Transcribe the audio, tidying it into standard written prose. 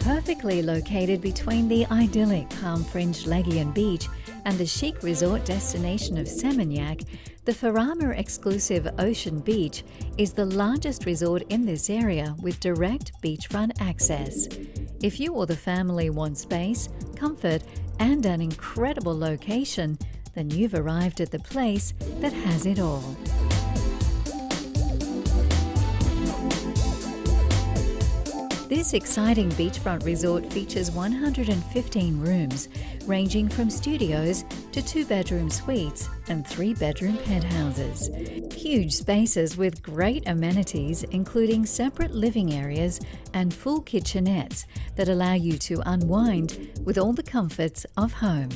Perfectly located between the idyllic palm-fringed Legian Beach and the chic resort destination of Seminyak, the FuramaXclusive Ocean Beach is the largest resort in this area with direct beachfront access. If you or the family want space, comfort, and an incredible location, then you've arrived at the place that has it all. This exciting beachfront resort features 115 rooms, ranging from studios to 2-bedroom suites and 3-bedroom penthouses. Huge spaces with great amenities, including separate living areas and full kitchenettes that allow you to unwind with all the comforts of home.